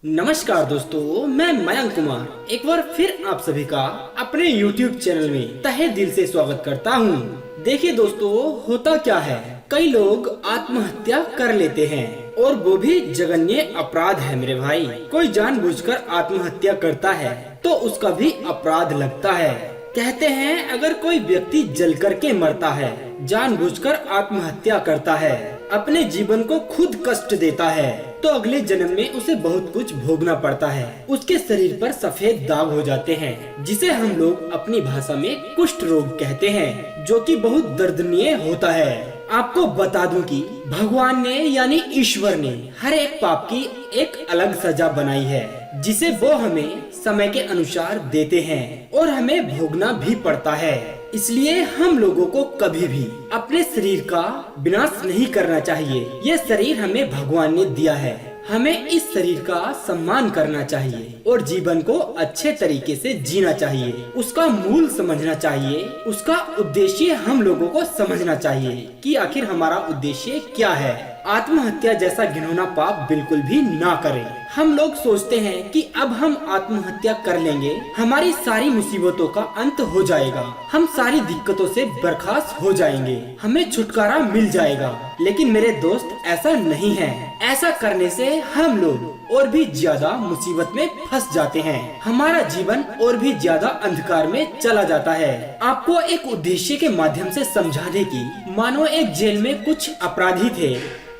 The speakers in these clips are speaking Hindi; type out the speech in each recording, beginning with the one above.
नमस्कार दोस्तों, मैं मयंक कुमार एक बार फिर आप सभी का अपने YouTube चैनल में तहे दिल से स्वागत करता हूँ। देखिए दोस्तों, होता क्या है, कई लोग आत्महत्या कर लेते हैं और वो भी जघन्य अपराध है मेरे भाई। कोई जानबूझकर आत्महत्या करता है तो उसका भी अपराध लगता है। कहते हैं अगर कोई व्यक्ति जल करके मरता है, जानबूझकर आत्महत्या करता है, अपने जीवन को खुद कष्ट देता है, तो अगले जन्म में उसे बहुत कुछ भोगना पड़ता है। उसके शरीर पर सफेद दाग हो जाते हैं, जिसे हम लोग अपनी भाषा में कुष्ठ रोग कहते हैं, जो कि बहुत दर्दनीय होता है। आपको बता दूं कि भगवान ने यानी ईश्वर ने हर एक पाप की एक अलग सजा बनाई है, जिसे वो हमें समय के अनुसार देते हैं और हमें भोगना भी पड़ता है। इसलिए हम लोगों को कभी भी अपने शरीर का विनाश नहीं करना चाहिए। ये शरीर हमें भगवान ने दिया है, हमें इस शरीर का सम्मान करना चाहिए और जीवन को अच्छे तरीके से जीना चाहिए। उसका मूल समझना चाहिए, उसका उद्देश्य हम लोगों को समझना चाहिए कि आखिर हमारा उद्देश्य क्या है। आत्महत्या जैसा घिनौना पाप बिल्कुल भी ना करें। हम लोग सोचते हैं कि अब हम आत्महत्या कर लेंगे, हमारी सारी मुसीबतों का अंत हो जाएगा, हम सारी दिक्कतों से बर्खास्त हो जाएंगे, हमें छुटकारा मिल जाएगा। लेकिन मेरे दोस्त, ऐसा नहीं है। ऐसा करने से हम लोग और भी ज्यादा मुसीबत में फंस जाते हैं, हमारा जीवन और भी ज्यादा अंधकार में चला जाता है। आपको एक उद्देश्य के माध्यम से समझा दे कि मानो एक जेल में कुछ अपराधी थे,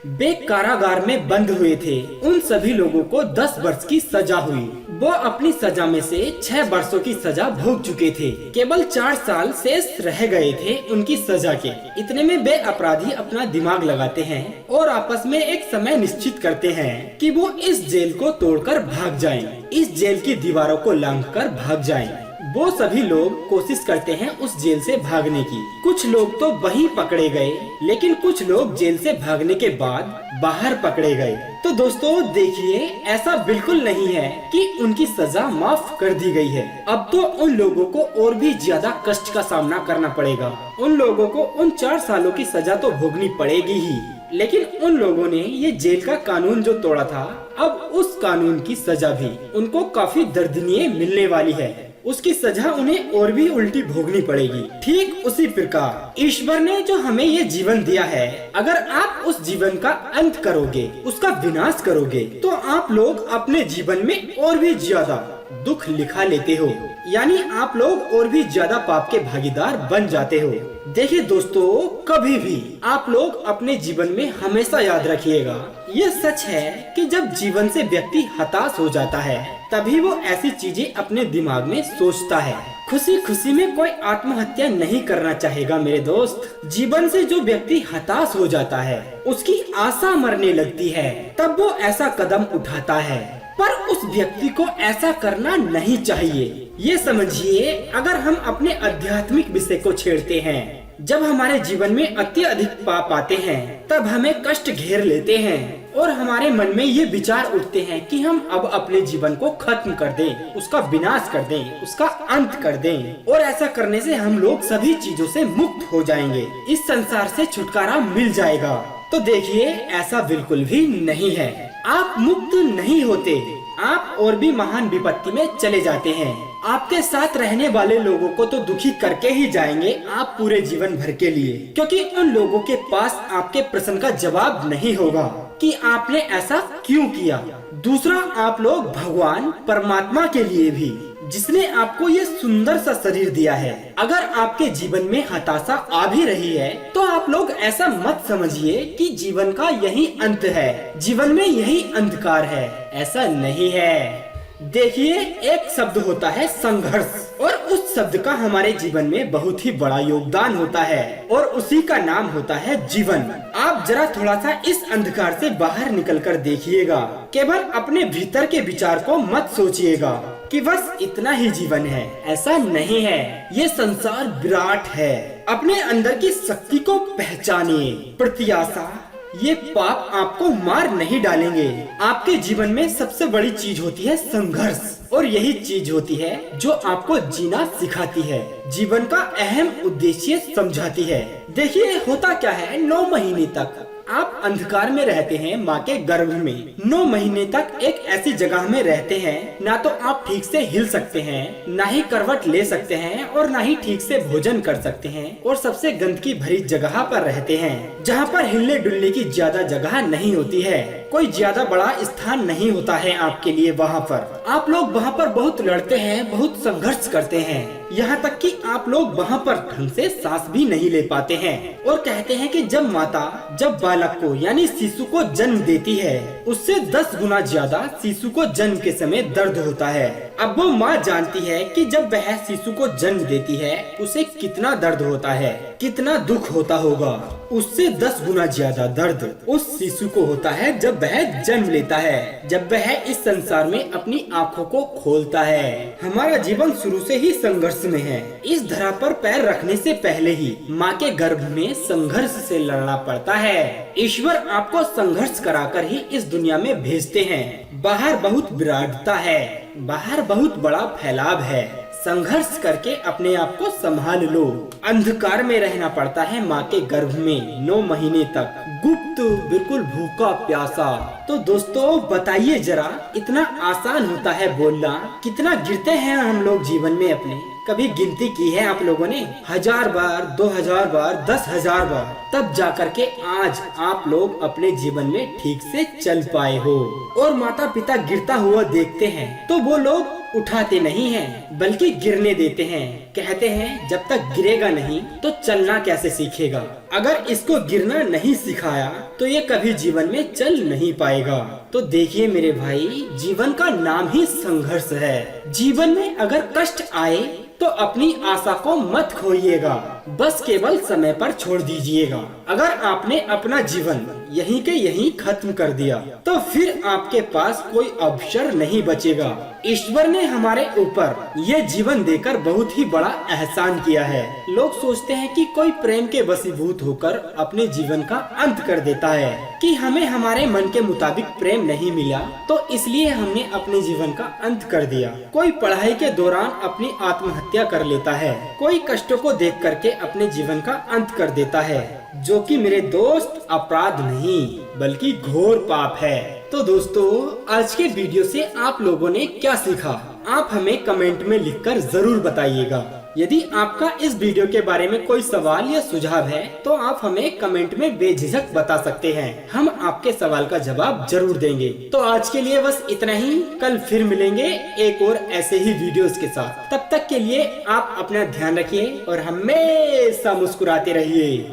वे कारागार में बंद हुए थे। उन सभी लोगों को 10 वर्ष की सजा हुई। वो अपनी सजा में से 6 वर्षों की सजा भोग चुके थे, केवल 4 साल शेष रह गए थे उनकी सजा के। इतने में वे अपराधी अपना दिमाग लगाते हैं और आपस में एक समय निश्चित करते हैं कि वो इस जेल को तोड़कर भाग जाएं, इस जेल की दीवारों को लांघकर भाग जाएं। वो सभी लोग कोशिश करते हैं उस जेल से भागने की। कुछ लोग तो वहीं पकड़े गए, लेकिन कुछ लोग जेल से भागने के बाद बाहर पकड़े गए। तो दोस्तों देखिए, ऐसा बिल्कुल नहीं है कि उनकी सजा माफ कर दी गई है। अब तो उन लोगों को और भी ज्यादा कष्ट का सामना करना पड़ेगा। उन लोगों को उन 4 सालों की सजा तो भोगनी पड़ेगी ही, लेकिन उन लोगों ने ये जेल का कानून जो तोड़ा था, अब उस कानून की सजा भी उनको काफी दर्दनीय मिलने वाली है। उसकी सजा उन्हें और भी उल्टी भोगनी पड़ेगी। ठीक उसी प्रकार ईश्वर ने जो हमें ये जीवन दिया है, अगर आप उस जीवन का अंत करोगे, उसका विनाश करोगे, तो आप लोग अपने जीवन में और भी ज्यादा दुख लिखा लेते हो, यानी आप लोग और भी ज्यादा पाप के भागीदार बन जाते हो। देखिए दोस्तों, कभी भी आप लोग अपने जीवन में हमेशा याद रखिएगा, ये सच है कि जब जीवन से व्यक्ति हताश हो जाता है, तभी वो ऐसी चीजें अपने दिमाग में सोचता है। खुशी खुशी में कोई आत्महत्या नहीं करना चाहेगा मेरे दोस्त। जीवन से जो व्यक्ति हताश हो जाता है, उसकी आशा मरने लगती है, तब वो ऐसा कदम उठाता है। पर उस व्यक्ति को ऐसा करना नहीं चाहिए। ये समझिए, अगर हम अपने आध्यात्मिक विषय को छेड़ते हैं, जब हमारे जीवन में अत्यधिक पाप आते हैं, तब हमें कष्ट घेर लेते हैं और हमारे मन में ये विचार उठते हैं कि हम अब अपने जीवन को खत्म कर दें, उसका विनाश कर दें, उसका अंत कर दें। और ऐसा करने से हम लोग सभी चीजों से मुक्त हो जाएंगे, इस संसार से छुटकारा मिल जाएगा। तो देखिए, ऐसा बिल्कुल भी नहीं है। आप मुक्त नहीं होते, आप और भी महान विपत्ति में चले जाते हैं। आपके साथ रहने वाले लोगों को तो दुखी करके ही जाएंगे आप पूरे जीवन भर के लिए, क्योंकि उन लोगों के पास आपके प्रश्न का जवाब नहीं होगा कि आपने ऐसा क्यों किया। दूसरा, आप लोग भगवान परमात्मा के लिए भी, जिसने आपको ये सुंदर सा शरीर दिया है, अगर आपके जीवन में हताशा आ भी रही है, तो आप लोग ऐसा मत समझिए कि जीवन का यही अंत है, जीवन में यही अंधकार है। ऐसा नहीं है। देखिए, एक शब्द होता है संघर्ष, और उस शब्द का हमारे जीवन में बहुत ही बड़ा योगदान होता है, और उसी का नाम होता है जीवन। आप जरा थोड़ा सा इस अंधकार से बाहर निकलकर देखिएगा। केवल अपने भीतर के विचार को मत सोचिएगा कि बस इतना ही जीवन है। ऐसा नहीं है। ये संसार विराट है। अपने अंदर की शक्ति को पहचानिए। प्रत्याशा, ये पाप आपको मार नहीं डालेंगे। आपके जीवन में सबसे बड़ी चीज होती है संघर्ष, और यही चीज होती है जो आपको जीना सिखाती है, जीवन का अहम उद्देश्य समझाती है। देखिए, होता क्या है, 9 महीने तक आप अंधकार में रहते हैं माँ के गर्भ में 9 महीने तक एक ऐसी जगह में रहते हैं, ना तो आप ठीक से हिल सकते हैं, ना ही करवट ले सकते हैं और ना ही ठीक से भोजन कर सकते हैं, और सबसे गंदगी भरी जगह पर रहते हैं जहाँ पर हिलने डुलने की ज्यादा जगह नहीं होती है। कोई ज्यादा बड़ा स्थान नहीं होता है आपके लिए। वहाँ पर आप लोग वहाँ पर बहुत लड़ते हैं, बहुत संघर्ष करते हैं, यहाँ तक कि आप लोग वहाँ पर ढंग से सांस भी नहीं ले पाते हैं। और कहते हैं कि जब माता जब बालक को यानी शिशु को जन्म देती है, उससे 10 गुना ज्यादा शिशु को जन्म के समय दर्द होता है। अब वो माँ जानती है कि जब वह शिशु को जन्म देती है उसे कितना दर्द होता है, कितना दुख होता होगा। उससे 10 गुना ज्यादा दर्द उस शिशु को होता है जब वह जन्म लेता है, जब वह इस संसार में अपनी आँखों को खोलता है। हमारा जीवन शुरू से ही संघर्ष में है। इस धरा पर पैर रखने से पहले ही माँ के गर्भ में संघर्ष से लड़ना पड़ता है। ईश्वर आपको संघर्ष कराकर ही इस दुनिया में भेजते हैं। बाहर बहुत विराटता है, बाहर बहुत बड़ा फैलाव है। संघर्ष करके अपने आप को संभाल लो। अंधकार में रहना पड़ता है माँ के गर्भ में 9 महीने तक, गुप्त, बिल्कुल भूखा प्यासा। तो दोस्तों बताइए जरा, इतना आसान होता है बोलना? कितना गिरते हैं हम लोग जीवन में अपने? कभी गिनती की है आप लोगों ने? 1000 बार, 2000 बार, 10,000 बार, तब जाकर के आज आप लोग अपने जीवन में ठीक से चल पाए हो। और माता पिता गिरता हुआ देखते हैं तो वो लोग उठाते नहीं हैं, बल्कि गिरने देते हैं। कहते हैं जब तक गिरेगा नहीं तो चलना कैसे सीखेगा। अगर इसको गिरना नहीं सिखाया तो ये कभी जीवन में चल नहीं पाएगा। तो देखिए मेरे भाई, जीवन का नाम ही संघर्ष है। जीवन में अगर कष्ट आए तो अपनी आशा को मत खोइएगा, बस केवल समय पर छोड़ दीजिएगा। अगर आपने अपना जीवन यहीं के यहीं खत्म कर दिया तो फिर आपके पास कोई अवसर नहीं बचेगा। ईश्वर ने हमारे ऊपर ये जीवन देकर बहुत ही बड़ा एहसान किया है। लोग सोचते हैं कि कोई प्रेम के वशीभूत होकर अपने जीवन का अंत कर देता है कि हमें हमारे मन के मुताबिक प्रेम नहीं मिला तो इसलिए हमने अपने जीवन का अंत कर दिया। कोई पढ़ाई के दौरान अपनी आत्महत्या कर लेता है, कोई कष्टों को देख करके अपने जीवन का अंत कर देता है, जो कि मेरे दोस्त अपराध नहीं बल्कि घोर पाप है। तो दोस्तों आज के वीडियो से आप लोगों ने क्या सीखा, आप हमें कमेंट में लिखकर जरूर बताइएगा। यदि आपका इस वीडियो के बारे में कोई सवाल या सुझाव है तो आप हमें कमेंट में बेझिझक बता सकते हैं, हम आपके सवाल का जवाब जरूर देंगे। तो आज के लिए बस इतना ही, कल फिर मिलेंगे एक और ऐसे ही वीडियोस के साथ। तब तक के लिए आप अपना ध्यान रखिए और हमेशा मुस्कुराते रहिए।